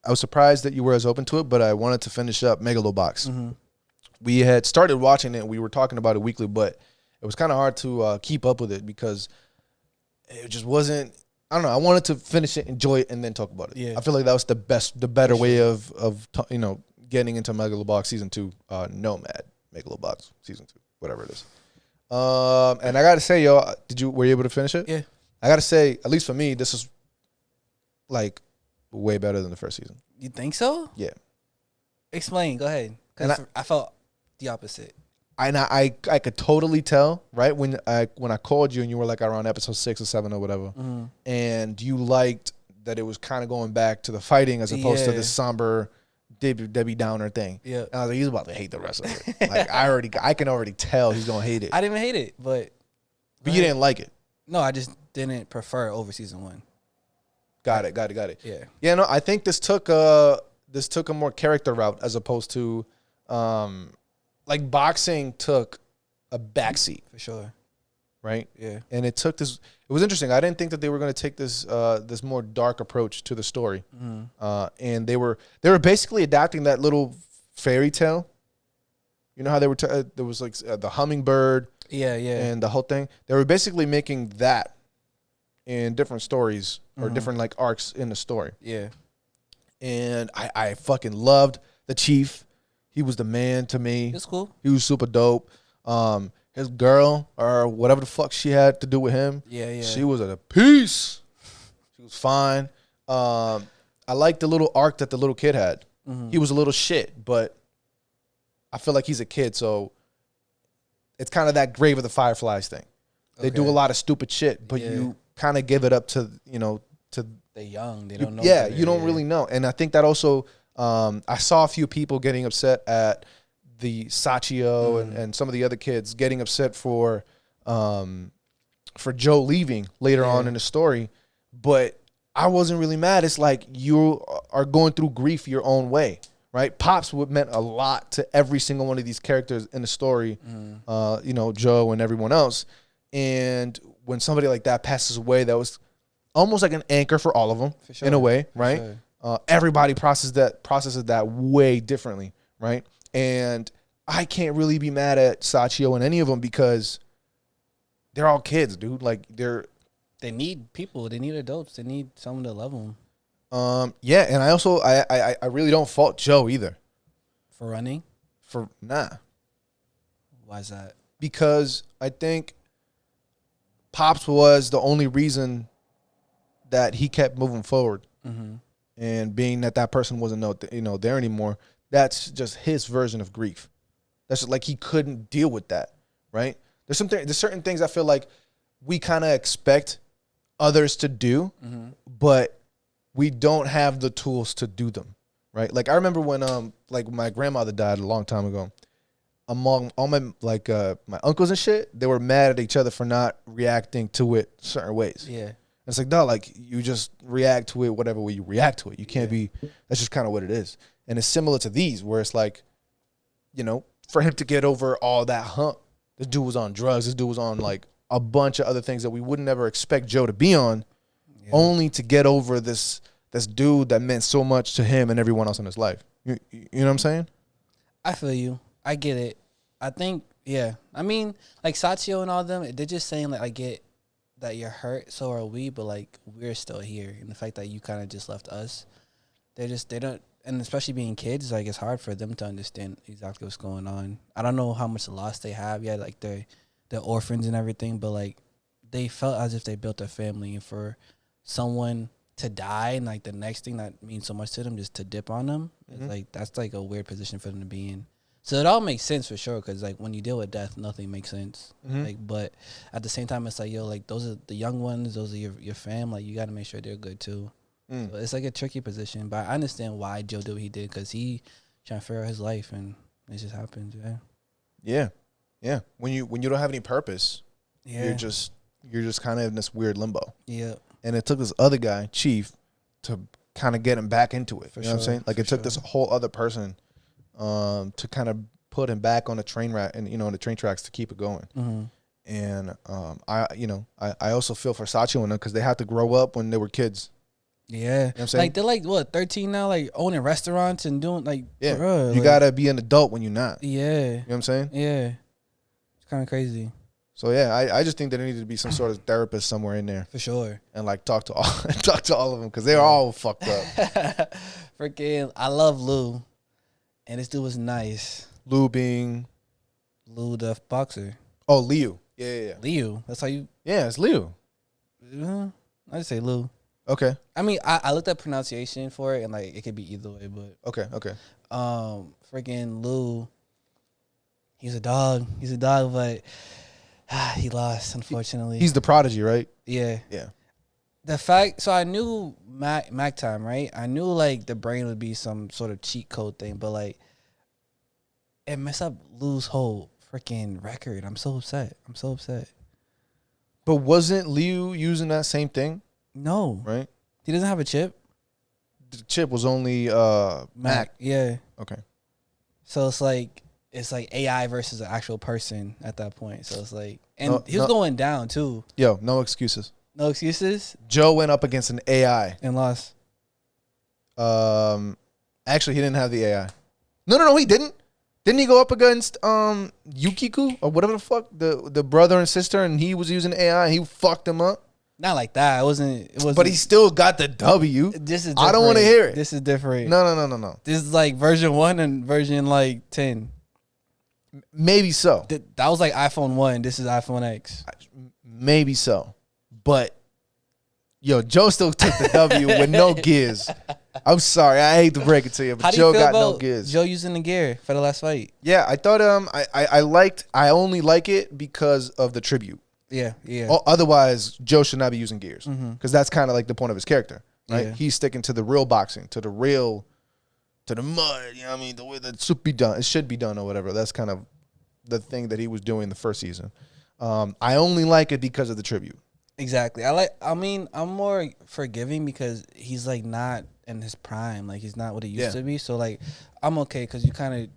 I was surprised that you were as open to it, but I wanted to finish up Megalobox. Mm-hmm. We had started watching it. We were talking about it weekly, but it was kind of hard to keep up with it because it just wasn't. I don't know. I wanted to finish it, enjoy it, and then talk about it. Yeah. I feel like that was the better way of getting into Megalobox season 2, Nomad Megalobox season 2, whatever it is. And I gotta say, yo, were you able to finish it? Yeah. I gotta say, at least for me, this is like way better than the first season. You think so? Yeah. Explain. Go ahead. Because I felt the opposite. And I could totally tell, right, when I called you and you were like around episode 6 or 7 or whatever, and you liked that it was kind of going back to the fighting as opposed to this somber Debbie Downer thing. Yeah. And I was like, he's about to hate the rest of it. Like I can already tell he's gonna hate it. I didn't even hate it, but you didn't like it. No, I just didn't prefer it over season 1. Got it. Yeah. Yeah, no, I think this took a more character route as opposed to like boxing took a backseat. For sure. Right? Yeah. And it took this. It was interesting. I didn't think that they were going to take this this more dark approach to the story. And they were basically adapting that little fairy tale. You know how they were there was like the hummingbird. Yeah. And the whole thing. They were basically making that in different stories or different like arcs in the story. Yeah. And I fucking loved the chief. He was the man to me. It's cool. He was super dope. His girl or whatever the fuck she had to do with him. Yeah. She was at a peace. She was fine. I liked the little arc that the little kid had. He was a little shit, but I feel like he's a kid, so it's kind of that Grave of the Fireflies thing. They do a lot of stupid shit, but you kind of give it up to they're young. They don't know. Yeah, you don't really know. And I think that also I saw a few people getting upset at the Sachio and some of the other kids getting upset for Joe leaving later on in the story, but I wasn't really mad. It's like you are going through grief your own way, right? Pops meant a lot to every single one of these characters in the story, Joe and everyone else. And when somebody like that passes away, that was almost like an anchor for all of them in a way, right? Sure. Everybody processes that way differently, right? And I can't really be mad at Sachio and any of them because they're all kids, dude. Like they need people. They need adults. They need someone to love them. Yeah, and I also I really don't fault Joe either For running? Why is that? Because I think Pops was the only reason that he kept moving forward. And being that person wasn't there anymore, that's just his version of grief. That's just like he couldn't deal with that, right? There's certain things I feel like we kind of expect others to do, but we don't have the tools to do them, right? Like I remember when like my grandmother died a long time ago. Among all my my uncles and shit, they were mad at each other for not reacting to it certain ways. Yeah. It's like, no, like you just react to it whatever way you react to it. You can't be, that's just kind of what it is. And it's similar to these where it's like, for him to get over all that hump, this dude was on drugs. This dude was on like a bunch of other things that we would never expect Joe to be on, only to get over this dude that meant so much to him and everyone else in his life. You know what I'm saying? I feel you. I get it. I think, I mean, like Sachio and all them, they're just saying like, I get that you're hurt, so are we, but like we're still here. And the fact that you kind of just left us, they don't, and especially being kids, like it's hard for them to understand exactly what's going on. I don't know how much loss they have. Yeah, like they're orphans and everything, but like they felt as if they built a family, and for someone to die and like the next thing that means so much to them just to dip on them, it's like that's like a weird position for them to be in. So it all makes sense for sure, because like when you deal with death, nothing makes sense. Like, but at the same time, it's like, yo, like those are the young ones, those are your fam. Like you got to make sure they're good too. So it's like a tricky position, but I understand why Joe did what he did, because he trying to figure out his life, and it just happens. Yeah. When you don't have any purpose, you're just kind of in this weird limbo. Yeah. And it took this other guy, Chief, to kind of get him back into it. You know what I'm saying? Like it took this whole other person to kind of put him back on the train rack and on the train tracks to keep it going. And I also feel for Sachi and them because they had to grow up when they were kids. Yeah, You know what I'm saying? like they're like what 13 now, like owning restaurants and doing like bruh, you like, gotta be an adult when you're not. Yeah, You know what I'm saying? yeah, it's kind of crazy So yeah, I just think there needed to be some sort of therapist somewhere in there for sure. and like talk to all of them because they're all fucked up. Freaking, I love Lou, and this dude was nice. Lou being Lou the boxer. oh Liu. Yeah. Lou. That's how you. Yeah, it's Liu. I just say Lou. Okay. I mean, I looked at pronunciation for it, and like it could be either way, but Okay. freaking Lou. He's a dog, but he lost, unfortunately. He's the prodigy, right? Yeah. Yeah. The fact, so I knew Mac time, right? I knew like the brain would be some sort of cheat code thing, but like it messed up Lou's whole freaking record. I'm so upset. But wasn't Liu using that same thing? No, Right? he doesn't have a chip. The chip was only Mac. Yeah. Okay. So it's like AI versus an actual person at that point. So it's like, and No, he was going down too. Yo, no excuses. No excuses. Joe went up against an AI. And lost. Actually, he didn't have the AI. No, he didn't. Didn't he go up against Yukiku or whatever the fuck, the brother and sister, and he was using AI and he fucked him up? Not like that. It wasn't. But he still got the W. This is. I don't want to hear it. This is different. No. This is like version 1 and version like 10. Maybe so. That was like iPhone 1. This is iPhone X. Maybe so. But yo, Joe still took the W with no gears. I'm sorry, I hate to break it to you, but Joe got no gears. Joe using the gear for the last fight? Yeah, I thought I only like it because of the tribute. Yeah. Otherwise, Joe should not be using gears because that's kind of like the point of his character, right? Yeah. He's sticking to the real boxing, to the mud. You know what I mean? The way that it should be done, or whatever. That's kind of the thing that he was doing the first season. I only like it because of the tribute. Exactly. I'm more forgiving because he's like not in his prime. Like he's not what he used to be. So like I'm okay because you kind of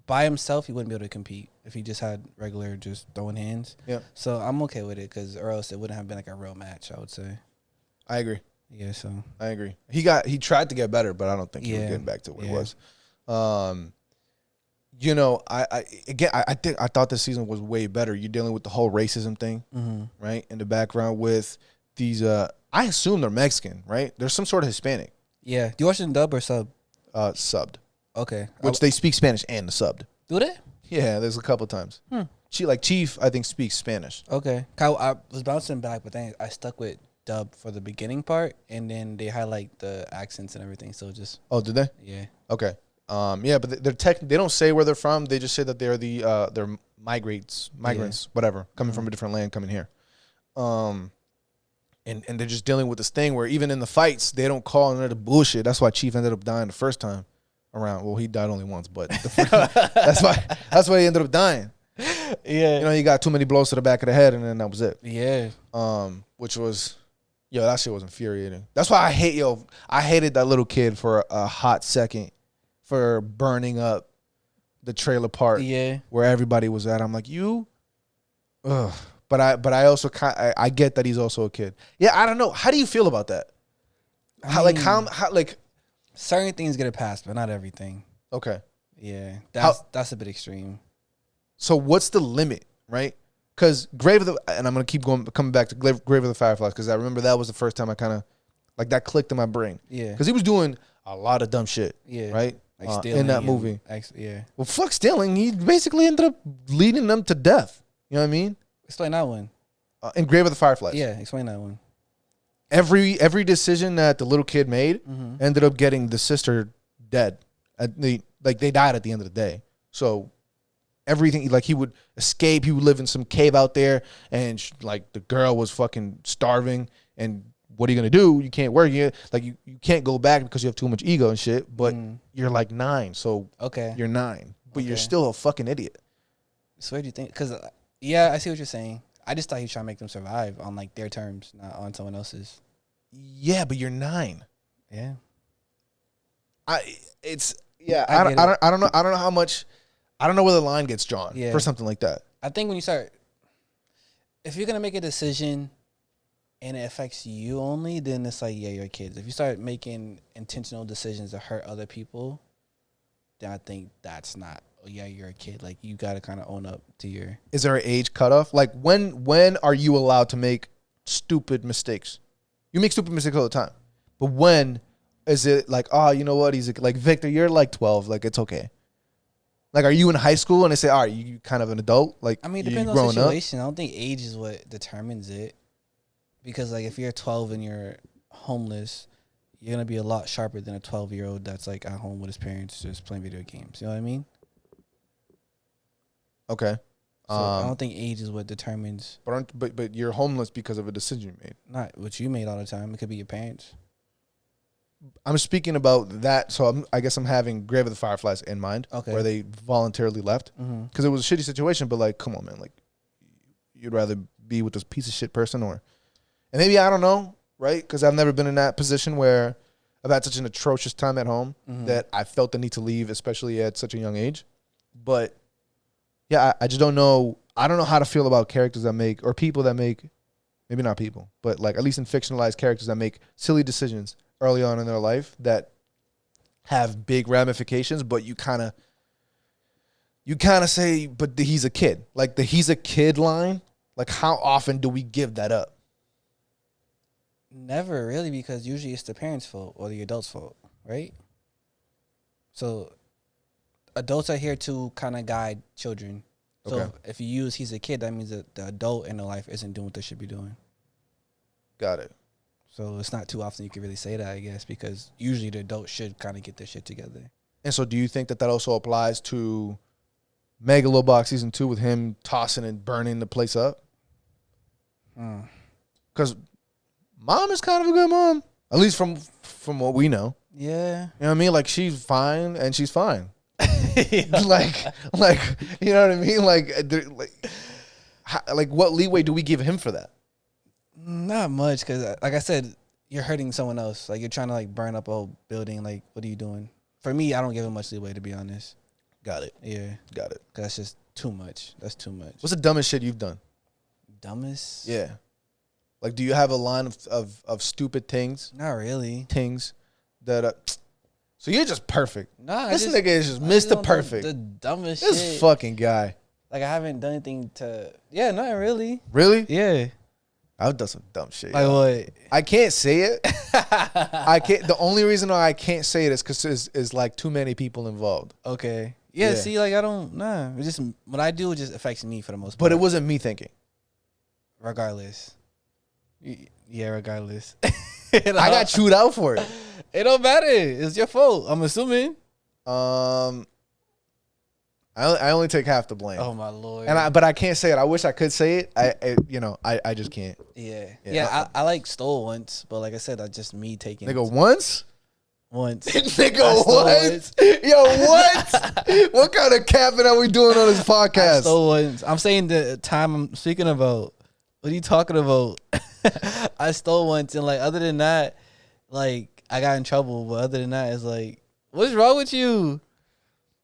by himself he wouldn't be able to compete if he just had regular just throwing hands. Yeah. So I'm okay with it because or else it wouldn't have been like a real match. I would say. I agree. Yeah. So I agree. He tried to get better, but I don't think he was getting back to what it was. You know, I thought this season was way better. You're dealing with the whole racism thing, right? In the background with these, I assume they're Mexican, right? There's some sort of Hispanic. yeah. Do you watch it in dub or sub? Subbed, Okay. which they speak Spanish and the subbed. Do they? Yeah, there's a couple times. Chief, I think, speaks Spanish. Okay. I was bouncing back, but then I stuck with dub for the beginning part, and then they highlight the accents and everything. So just Oh, did they? yeah. Okay. Yeah, but they don't say where they're from. They just say that they're they're migrants, whatever, coming from a different land, coming here. And they're just dealing with this thing where even in the fights, they don't call none of the bullshit. That's why Chief ended up dying the first time around. Well, he died only once, but that's why he ended up dying. Yeah. You know, he got too many blows to the back of the head, and then that was it. Yeah. Which was, that shit was infuriating. That's why I hated that little kid for a hot second for burning up the trailer park where everybody was at. I'm like, ugh. But I also I get that he's also a kid. Yeah, I don't know. How do you feel about that? How certain things get a pass, but not everything. Okay. Yeah. That's a bit extreme. So what's the limit, right? Because and I'm gonna keep coming back to Grave of the Fireflies because I remember that was the first time I kind of like that clicked in my brain. Yeah. Because he was doing a lot of dumb shit. Yeah. Right. Like In that movie. Yeah. Well, fuck stealing. He basically ended up leading them to death. You know what I mean? Explain that one. In Grave of the Fireflies. Yeah, explain that one. Every decision that the little kid made ended up getting the sister dead. They died at the end of the day. So everything, like he would escape. He would live in some cave out there, and the girl was fucking starving. And what are you gonna do? You can't work. You can't go back because you have too much ego and shit. But you're like 9, so you're 9, but you're still a fucking idiot. So what do you think? Because I see what you're saying. I just thought he was trying to make them survive on like their terms, not on someone else's. Yeah, but you're 9. Yeah. I don't know. I don't know how much. I don't know where the line gets drawn for something like that. I think when you start, if you're gonna make a decision and it affects you only, then it's like, yeah, you're kids. If you start making intentional decisions to hurt other people, then I think that's not, oh, yeah, you're a kid. Like, you got to kind of own up to your... Is there an age cutoff? Like, when are you allowed to make stupid mistakes? You make stupid mistakes all the time. But when is it like, oh, you know what? He's like, Victor, you're like 12. Like, it's okay. Like, are you in high school and they say, all right, you kind of an adult? Like, I mean, it depends on the situation. I don't think age is what determines it. Because, like, if you're 12 and you're homeless, you're going to be a lot sharper than a 12-year-old that's, like, at home with his parents just playing video games. You know what I mean? Okay. So I don't think age is what determines. But you're homeless because of a decision you made. Not what you made all the time. It could be your parents. I'm speaking about that. So I guess I'm having Grave of the Fireflies in mind. Okay. Where they voluntarily left. Because it was a shitty situation. But, like, come on, man. Like, you'd rather be with this piece of shit person or... And maybe, I don't know, right? Because I've never been in that position where I've had such an atrocious time at home that I felt the need to leave, especially at such a young age. But, yeah, I just don't know. I don't know how to feel about characters that make, or people that make, maybe not people, but like at least in fictionalized characters that make silly decisions early on in their life that have big ramifications, but you kind of say, but he's a kid. Like the he's a kid line, like how often do we give that up? Never really, because usually it's the parents' fault or the adult's fault, right? So adults are here to kind of guide children. So Okay. if you use he's a kid, that means that the adult in their life isn't doing what they should be doing. Got it. So it's not too often you can really say that, I guess, because usually the adult should kind of get their shit together. And so do you think that also applies to Megalobox Season 2 with him tossing and burning the place up? Because mom is kind of a good mom, at least from what we know. Yeah. You know what I mean? Like, she's fine, and she's fine. like, you know what I mean? Like, what leeway do we give him for that? Not much, because, like I said, you're hurting someone else. Like, you're trying to, like, burn up a whole building. Like, what are you doing? For me, I don't give him much leeway, to be honest. Got it. Yeah. Got it. Because that's just too much. That's too much. What's the dumbest shit you've done? Dumbest? Yeah. Like, do you have a line of stupid things? Not really. Things that... So you're just perfect. Nah, this nigga is just Mr. Perfect. The dumbest shit. This fucking guy. Like, I haven't done anything to... Yeah, not really. Really? Yeah. I've done some dumb shit. Like what? I can't say it. I can't. The only reason why I can't say it is because is like too many people involved. Okay. Yeah, see, like, I don't... Nah. It's just... What I do, it just affects me for the most part. But it wasn't me thinking. Regardless. Yeah, regardless. I got chewed out for it. It don't matter. It's your fault, I'm assuming. I only take half the blame. Oh my Lord. But I can't say it. I wish I could say it. I just can't. Yeah. I like stole once, but like I said, that's just me taking. Nigga, once. Nigga, what? Yo, what? What kind of capping are we doing on this podcast? I stole once. I'm saying the time I'm speaking about. What are you talking about? I stole once, and like other than that, like I got in trouble. But other than that, it's like, what's wrong with you?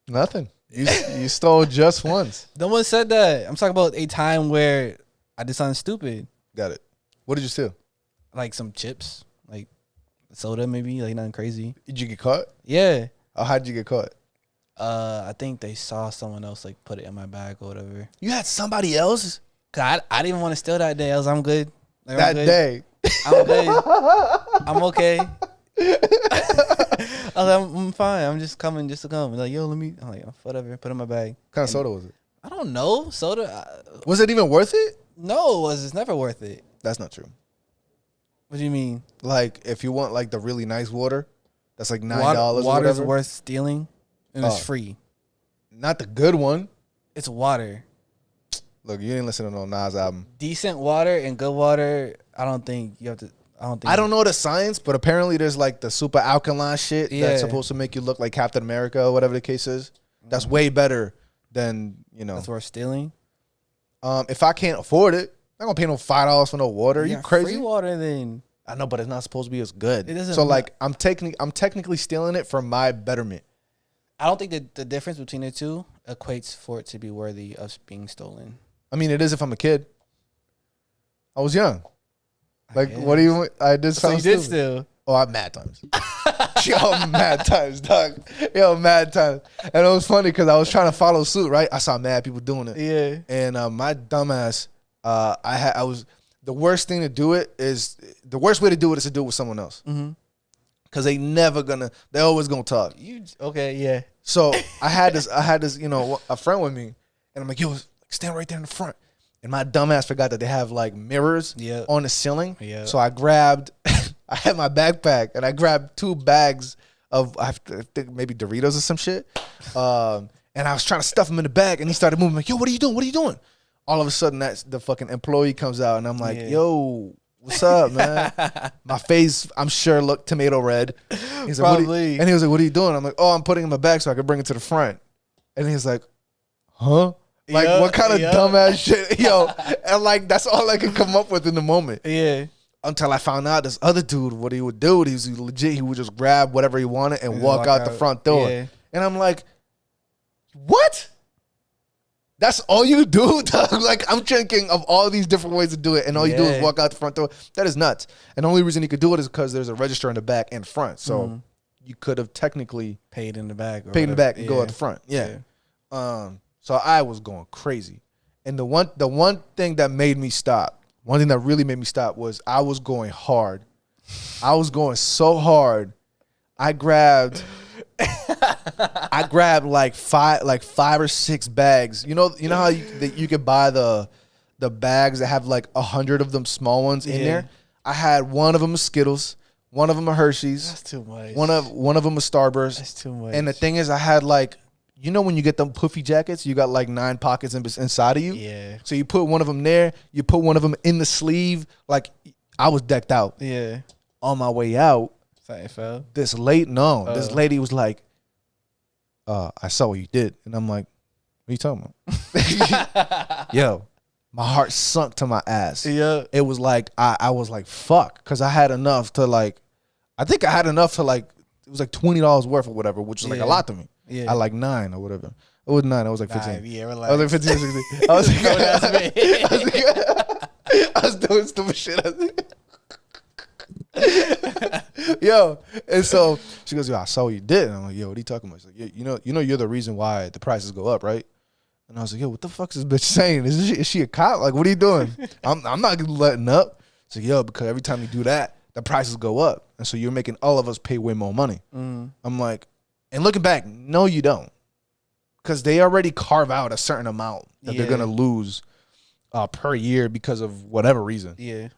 Nothing. You stole just once. No one said that. I'm talking about a time where I did something stupid. Got it. What did you steal? Like some chips, like soda, maybe, like nothing crazy. Did you get caught? Yeah. Oh, how did you get caught? I think they saw someone else like put it in my bag or whatever. You had somebody else? Cause I didn't even want to steal that day. I'm good. Like, that day. I'm good. I'm okay. I was like, I'm fine. I'm just coming just to come. Like, yo, let me. I'm like, whatever. Put it in my bag. What kind of soda was it? I don't know. Soda. Was it even worth it? No, it was. It's never worth it. That's not true. What do you mean? Like, if you want like the really nice water, that's like $9. Water's worth stealing, and it's free. Not the good one. It's water. Look, you didn't listen to no Nas album. Decent water and good water. I don't think you have to. I don't know the science, but apparently there's like the super alkaline shit that's supposed to make you look like Captain America or whatever the case is. That's way better than, That's worth stealing. If I can't afford it, I'm not gonna pay no $5 for no water. Are you crazy? Free water then. I know, but it's not supposed to be as good. It doesn't. So like, I'm technically stealing it for my betterment. I don't think that the difference between the two equates for it to be worthy of being stolen. I mean, it is if I'm a kid. I was young. Like, what do you? I did So something. you did stupid. still. Oh, I mad times. Yo, mad times, dog. Yo, mad times. And it was funny because I was trying to follow suit, right? I saw mad people doing it. Yeah. And my dumbass, the worst thing to do it is, the worst way to do it is to do it with someone else. Mm-hmm. Because they always gonna talk. Okay, yeah. So I had this, a friend with me, and I'm like, yo, stand right there in the front. And my dumbass forgot that they have like mirrors on the ceiling. Yeah. So I grabbed, I had my backpack, and I grabbed 2 bags of, I think maybe Doritos or some shit. And I was trying to stuff him in the bag, and he started moving. Like, yo, what are you doing? What are you doing? All of a sudden, that's the fucking employee comes out, and I'm like, yo, what's up, man? My face, I'm sure, looked tomato red. He's like, Probably. and he was like, what are you doing? I'm like, oh, I'm putting it in my bag so I can bring it to the front. And he's like, huh? Like, what kind of dumbass shit? Yo, and like, that's all I could come up with in the moment. Yeah. Until I found out this other dude, what he would do, he would just grab whatever he wanted and walk out the front door. Yeah. And I'm like, what? That's all you do, dog? Like, I'm thinking of all these different ways to do it, and all you do is walk out the front door. That is nuts. And the only reason you could do it is because there's a register in the back and front. So you could have technically paid in the back. And go out the front. Yeah. So I was going crazy. And the one thing that made me stop, one thing that really made me stop was I was going hard. I was going so hard. I grabbed like five or 6 bags. You know how you could buy the bags that have like 100 of them small ones in there. I had one of them a Skittles, one of them a Hershey's. That's too much. One of them a Starburst. That's too much. And the thing is, I had like, you know when you get them puffy jackets, you got like 9 pockets inside of you. Yeah. So you put one of them there. You put one of them in the sleeve. Like, I was decked out. Yeah. On my way out, something fell. this lady was like, I saw what you did. And I'm like, what are you talking about? Yo, my heart sunk to my ass. Yeah. It was like, I was like, fuck. Because I had enough to like, it was like $20 worth or whatever, which was like a lot to me. Yeah. I like 9 or whatever. It was 9. I was like 15. Yeah, I was like 15 or 16. I was like, I was doing stupid shit. Yo, and so she goes, yo, I saw what you did. And I'm like, yo, what are you talking about? She's like, yeah, you know you're the reason why the prices go up, right? And I was like, yo, what the fuck is this bitch saying? Is she a cop? Like, what are you doing? I'm not letting up. She's like, yo, because every time you do that, the prices go up. And so you're making all of us pay way more money. I'm like, and looking back, no, you don't. Because they already carve out a certain amount that they're going to lose per year because of whatever reason. Yeah.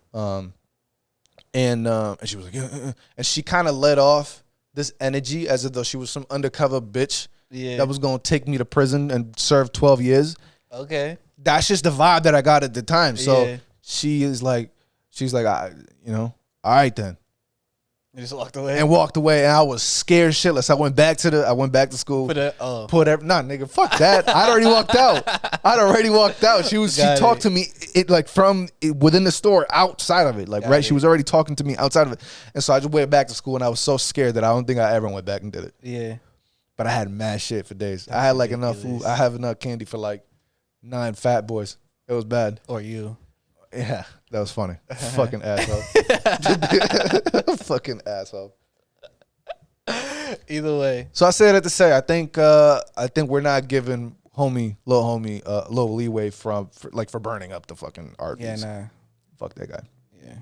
And she was like, and she kind of let off this energy as if though she was some undercover bitch that was going to take me to prison and serve 12 years. Okay. That's just the vibe that I got at the time. So she's like, all right then. You just walked away. And walked away, and I was scared shitless. I went back to school. Nigga, fuck that. I'd already walked out. She talked to me from within the store, outside of it. She was already talking to me outside of it. And so I just went back to school, and I was so scared that I don't think I ever went back and did it. Yeah. But I had mad shit for days. That's I had like ridiculous. Enough food. I have enough candy for like 9 fat boys. It was bad. Or you. Yeah, that was funny. Fucking asshole. Fucking asshole. Either way. So I said it to say, I think we're not giving little homie a little leeway for burning up the fucking art piece. Yeah, nah. Fuck that guy. Yeah.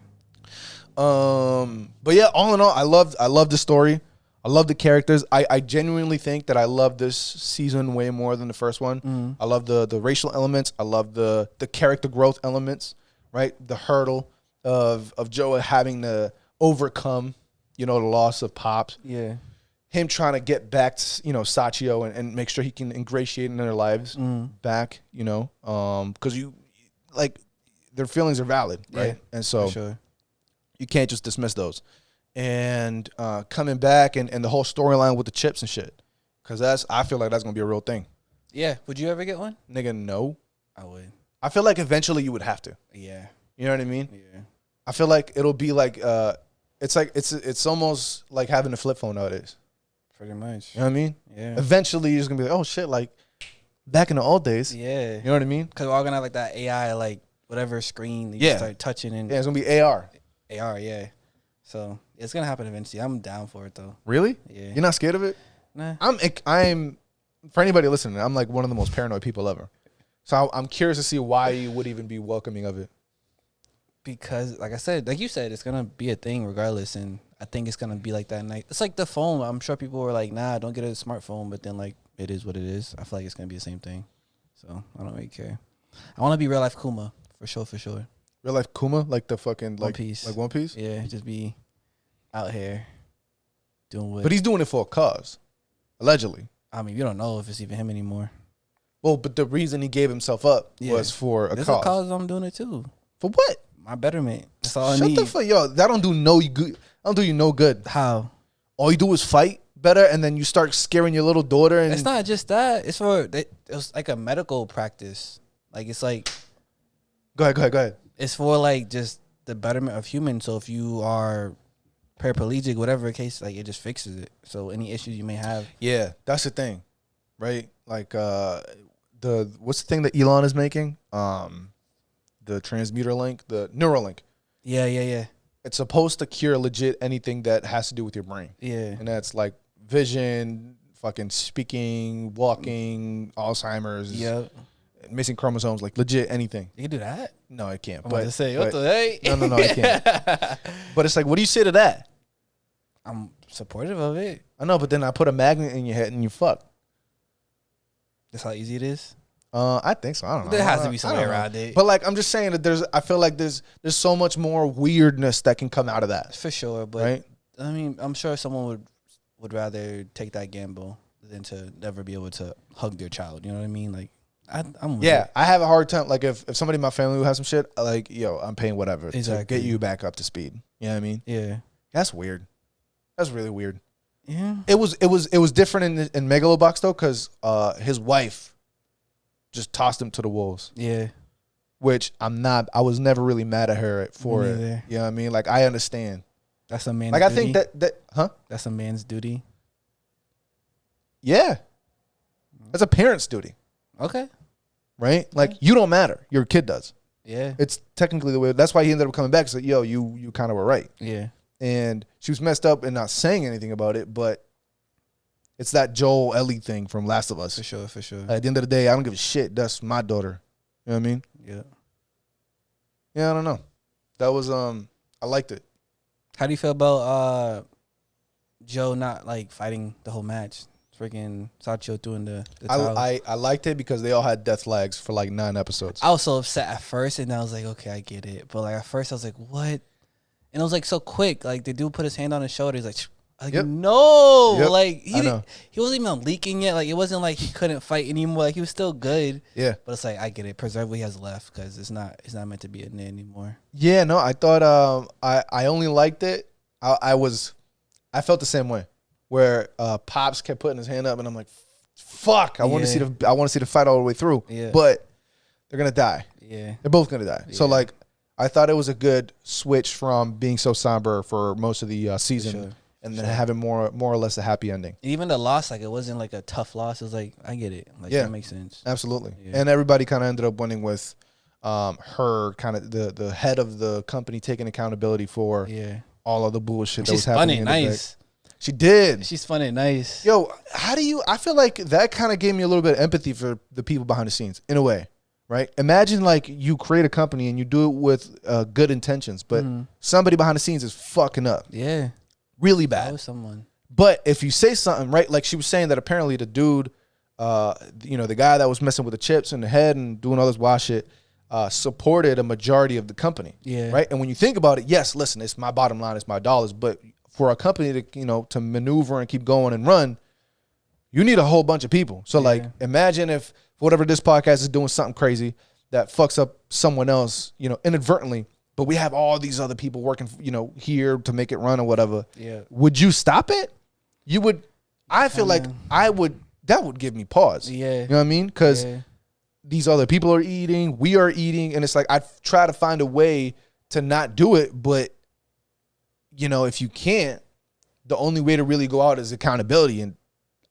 But yeah, all in all, I love the story. I love the characters. I genuinely think that I love this season way more than the first one. I love the racial elements. I love the character growth elements. Right, the hurdle of Joa having to overcome, the loss of Pops. Yeah, him trying to get back to Sachio and make sure he can ingratiate in their lives back. Because their feelings are valid, right? Yeah, and so you can't just dismiss those. And coming back and the whole storyline with the chips and shit, because I feel like that's gonna be a real thing. Yeah, would you ever get one? Nigga, no. I would. I feel like eventually you would have to. Yeah. You know what I mean? Yeah. I feel like it'll be like it's almost like having a flip phone nowadays. Pretty much. You know what I mean? Yeah. Eventually you're just gonna be like, oh shit, like back in the old days. Yeah. You know what I mean? Because we're all gonna have like that AI, like whatever screen you start touching and it's gonna be AR. They are, yeah. So it's gonna happen eventually. I'm down for it though. Really? Yeah. You're not scared of it? Nah. I'm for anybody listening, I'm like one of the most paranoid people ever. So I'm curious to see why you would even be welcoming of it. Because, like I said, like you said, it's gonna be a thing regardless, and I think it's gonna be like that night. It's like the phone. I'm sure people were like, "Nah, don't get a smartphone," but then like it is what it is. I feel like it's gonna be the same thing. So I don't really care. I want to be real life Kuma for sure, for sure. Real life Kuma, like the fucking One Piece, like One Piece. Yeah, just be out here doing what. But he's doing it for a cause, allegedly. I mean, you don't know if it's even him anymore. Well, but the reason he gave himself up was for a There's cause. a cause I'm doing it too. For what? My betterment. That's all I Shut need. the fuck, yo. That don't do no good. That don't do you no good. How? All you do is fight better, and then you start scaring your little daughter. And It's not just that. It's for it was like a medical practice. Like it's like Go ahead. it's for like just the betterment of humans. So if you are paraplegic, whatever the case, like it just fixes it. So any issues you may have. Yeah, that's the thing, right? Like what's the thing that Elon is making? The transmuter link, the Neuralink. Yeah. It's supposed to cure legit anything that has to do with your brain. Yeah. And that's like vision, fucking speaking, walking, Alzheimer's, missing chromosomes, like legit anything. You can do that? No, I can't. I'm about to say, what the hey? No, I can't. But it's like, what do you say to that? I'm supportive of it. I know, but then I put a magnet in your head and you fuck. That's how easy it is. I think so. I don't know. There has to be some way around it. But like, I'm just saying that I feel like there's so much more weirdness that can come out of that. For sure, but right? I mean, I'm sure someone would rather take that gamble than to never be able to hug their child. You know what I mean? Like, I'm yeah, I have a hard time. Like, if somebody in my family who has some shit, like, yo, I'm paying whatever to get you back up to speed. You know what I mean? Yeah, that's weird. That's really weird. Yeah, it was different in Megalobox though, because his wife just tossed him to the wolves. Yeah, which I was never really mad at her for it. You know what I mean? Like, I understand. That's a man's duty. I think that that's a man's duty. Yeah, that's a parent's duty. Okay. Right? Like, you don't matter. Your kid does. Yeah. It's technically the way. That's why he ended up coming back. So, yo, you kind of were right. Yeah. And she was messed up and not saying anything about it, but it's that Joel Ellie thing from Last of Us. For sure. At the end of the day, I don't give a shit. That's my daughter. You know what I mean? Yeah. Yeah, I don't know. That was I liked it. How do you feel about Joe not like fighting the whole match? Freaking Sachio doing the I liked it because they all had death flags for like 9 episodes. I was so upset at first, and I was like, okay, I get it. But like at first, I was like, what? And it was like so quick. Like the dude put his hand on his shoulder. He's like, no, like he wasn't even leaking yet. Like it wasn't like he couldn't fight anymore. Like he was still good. Yeah. But it's like, I get it. Preserve what he has left, because it's not meant to be a knit anymore. Yeah, no, I thought I only liked it. I felt the same way, where Pops kept putting his hand up, and I'm like, fuck, I want to see the fight all the way through. Yeah. But they're gonna die. Yeah. They're both gonna die. Yeah. So like, I thought it was a good switch from being so somber for most of the season, and then having more or less a happy ending. Even the loss, like, it wasn't like a tough loss. It was like, I get it. Like, that makes sense. Absolutely. Yeah. And everybody kind of ended up winning with her kind of the head of the company taking accountability for all of the bullshit that was happening. She's funny, nice. She did. She's funny, nice. Yo, I feel like that kind of gave me a little bit of empathy for the people behind the scenes, in a way, right? Imagine like you create a company and you do it with good intentions, but somebody behind the scenes is fucking up. Yeah. Really bad. That someone. But if you say something, right, like she was saying that apparently the dude, the guy that was messing with the chips in the head and doing all this wild shit, supported a majority of the company. Yeah. Right? And when you think about it, yes, listen, it's my bottom line, it's my dollars, but for a company to, to maneuver and keep going and run, you need a whole bunch of people. So like, imagine if whatever this podcast is doing something crazy that fucks up someone else, inadvertently, but we have all these other people working, here to make it run or whatever. Yeah. Would you stop it? You would. I feel like I would. That would give me pause. Yeah. You know what I mean? Because these other people are eating, we are eating, and it's like I try to find a way to not do it, but if you can't, the only way to really go out is accountability, and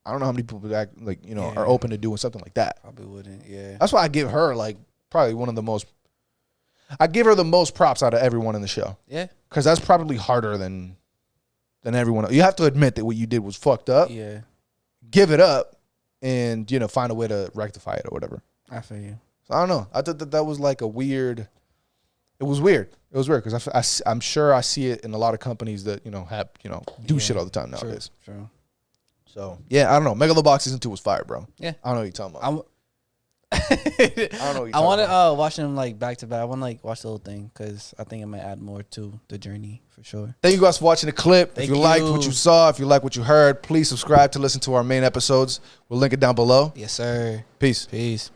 I don't know how many people are open to doing something like that. Probably wouldn't. Yeah. That's why I give her like probably one of the most. I give her the most props out of everyone in the show. Yeah. Because that's probably harder than everyone else. You have to admit that what you did was fucked up. Yeah. Give it up and, you know, find a way to rectify it or whatever. I feel you. So I don't know. I thought that was like a weird. It was weird. It was weird because I'm sure I see it in a lot of companies that, you know, have, you know, do shit all the time nowadays. True. So, yeah, I don't know. Megalobox Season 2 was fire, bro. Yeah. I don't know what you're talking about. I don't know. I want to watch them like back to back. I want to like watch the whole thing because I think it might add more to the journey for sure. Thank you guys for watching the clip. Thank if you liked you. what you saw, if you like what you heard, please subscribe to listen to our main episodes. We'll link it down below. Yes, sir. Peace. Peace.